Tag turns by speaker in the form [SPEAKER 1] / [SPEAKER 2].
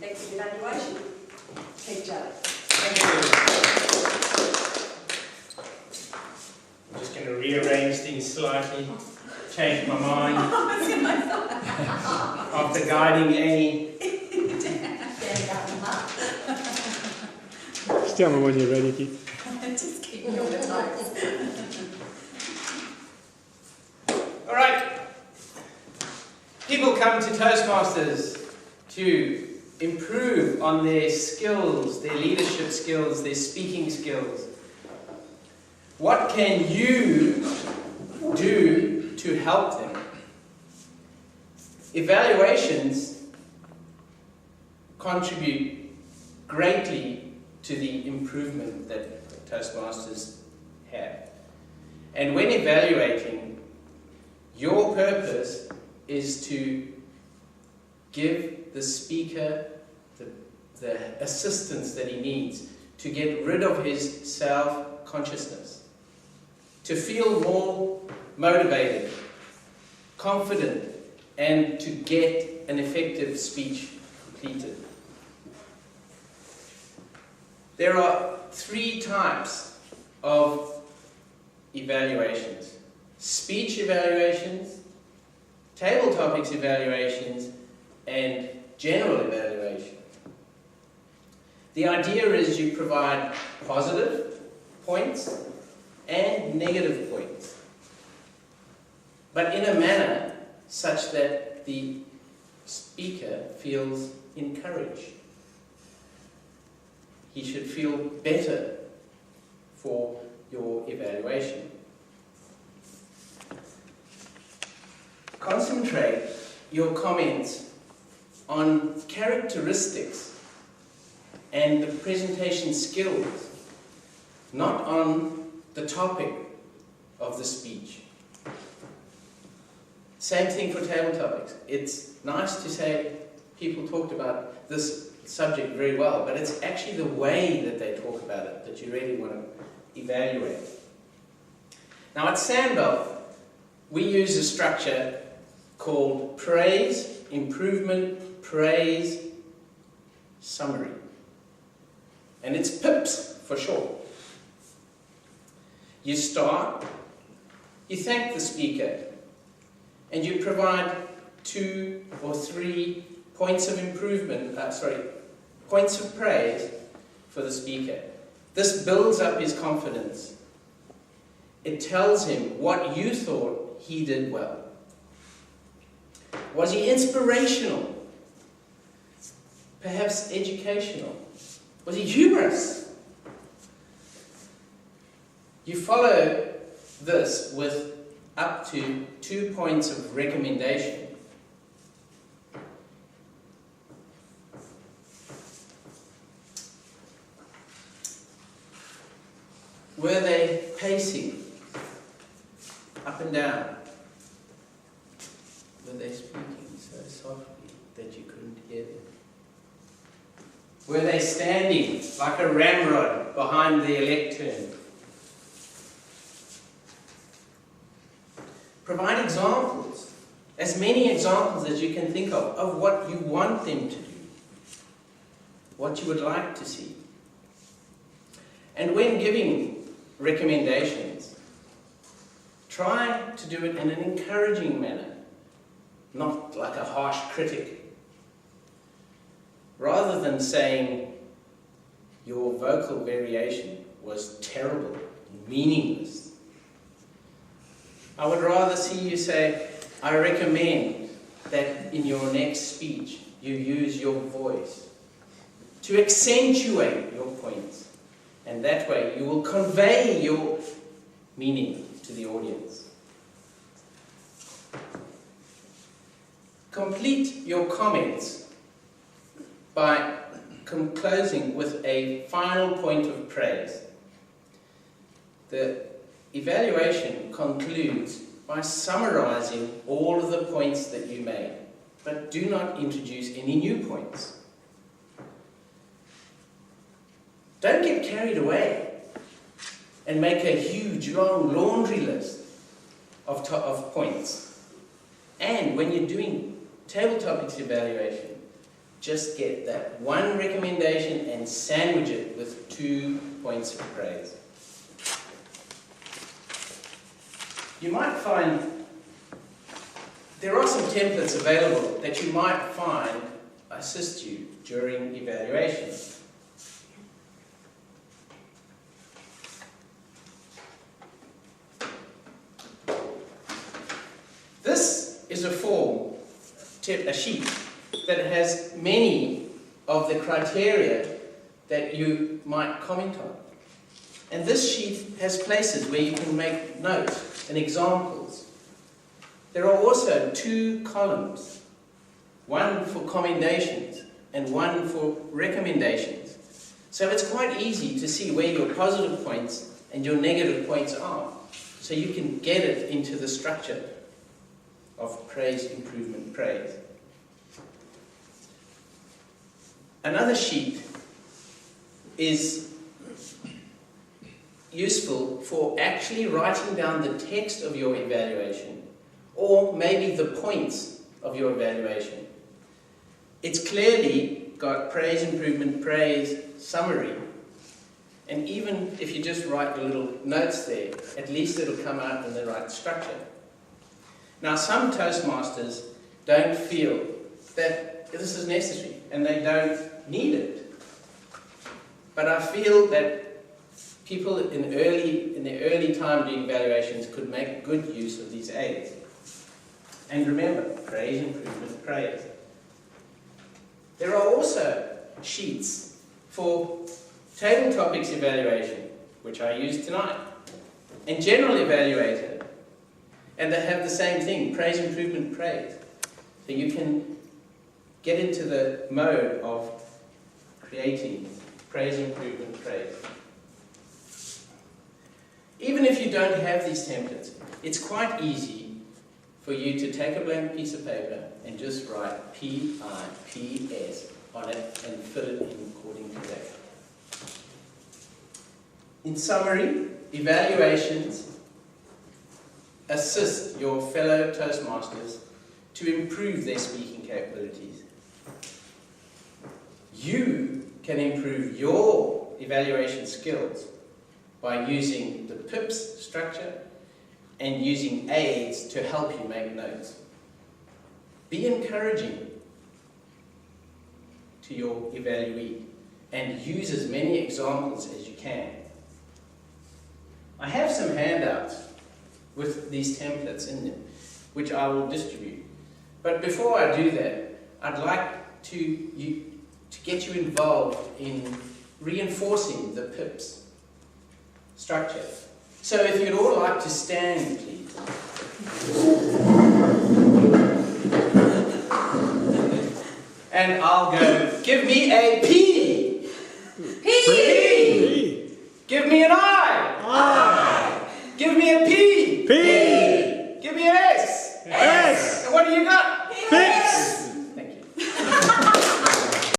[SPEAKER 1] exit evaluation. Teacher.
[SPEAKER 2] Thank you. I'm just going to rearrange things slightly, change my mind. After guiding Annie.
[SPEAKER 3] Just tell me when you're ready, Keith.
[SPEAKER 1] Just keep me on the toes.
[SPEAKER 2] All right. People come to Toastmasters to improve on their skills, their leadership skills, their speaking skills. What can you do to help them? Evaluations contribute greatly to the improvement that Toastmasters have. And when evaluating, your purpose is to give the speaker the assistance that he needs to get rid of his self-consciousness, to feel more motivated, confident, and to get an effective speech completed. There are 3 types of evaluations: speech evaluations, table topics evaluations, and general evaluation. The idea is you provide positive points and negative points, but in a manner such that the speaker feels encouraged. He should feel better for your evaluation. Concentrate your comments on characteristics and the presentation skills, not on the topic of the speech. Same thing for table topics. It's nice to say people talked about this subject very well, but it's actually the way that they talk about it that you really want to evaluate. Now at Sandbelt, we use a structure called praise, improvement, praise, summary. And it's PIPS for short. You start, you thank the speaker, and you provide 2 or 3 points of improvement, points of praise for the speaker. This builds up his confidence. It tells him what you thought he did well. Was he inspirational? Perhaps educational? Was he humorous? You follow this with up to 2 points of recommendation. Were they pacing up and down? Were they speaking so softly that you couldn't hear them? Were they standing like a ramrod behind the lectern? Provide examples, as many examples as you can think of what you want them to do, what you would like to see. And when giving recommendations, try to do it in an encouraging manner, not like a harsh critic. Rather than saying your vocal variation was terrible, meaningless, I would rather see you say, I recommend that in your next speech you use your voice to accentuate your points, and that way you will convey your meaning to the audience. Complete your comments by closing with a final point of praise. The evaluation concludes by summarizing all of the points that you made, but do not introduce any new points. Don't get carried away and make a huge, long laundry list of points. And when you're doing table topics evaluation, just get that one recommendation and sandwich it with 2 points of praise. You might find there are some templates available that you might find assist you during evaluation. This is a form, a sheet, that has many of the criteria that you might comment on. And this sheet has places where you can make notes and examples. There are also 2 columns, one for commendations and one for recommendations. So it's quite easy to see where your positive points and your negative points are. So you can get it into the structure of praise, improvement, praise. Another sheet is useful for actually writing down the text of your evaluation, or maybe the points of your evaluation. It's clearly got praise, improvement, praise, summary. And even if you just write the little notes there, at least it'll come out in the right structure. Now, some Toastmasters don't feel that this is necessary, and they don't need it. But I feel that people in the early time doing evaluations could make good use of these aids. And remember, praise, improvement, praise. There are also sheets for table topics evaluation, which I use tonight, and general evaluator. And they have the same thing, praise, improvement, praise. So you can get into the mode of creating praise, improvement, praise. Even if you don't have these templates, it's quite easy for you to take a blank piece of paper and just write P-I-P-S on it and fill it in according to that. In summary, evaluations assist your fellow Toastmasters to improve their speaking capabilities. You can improve your evaluation skills by using the PIPS structure and using aids to help you make notes. Be encouraging to your evaluee and use as many examples as you can. I have some handouts with these templates in them, which I will distribute. But before I do that, I'd like to get you involved in reinforcing the PIPS structure. So if you'd all like to stand, please. And I'll go, give me a P. P. Give me an I.
[SPEAKER 3] I.
[SPEAKER 2] Give me a P.
[SPEAKER 3] P.
[SPEAKER 2] Give me an S.
[SPEAKER 3] S.
[SPEAKER 2] And what do you got?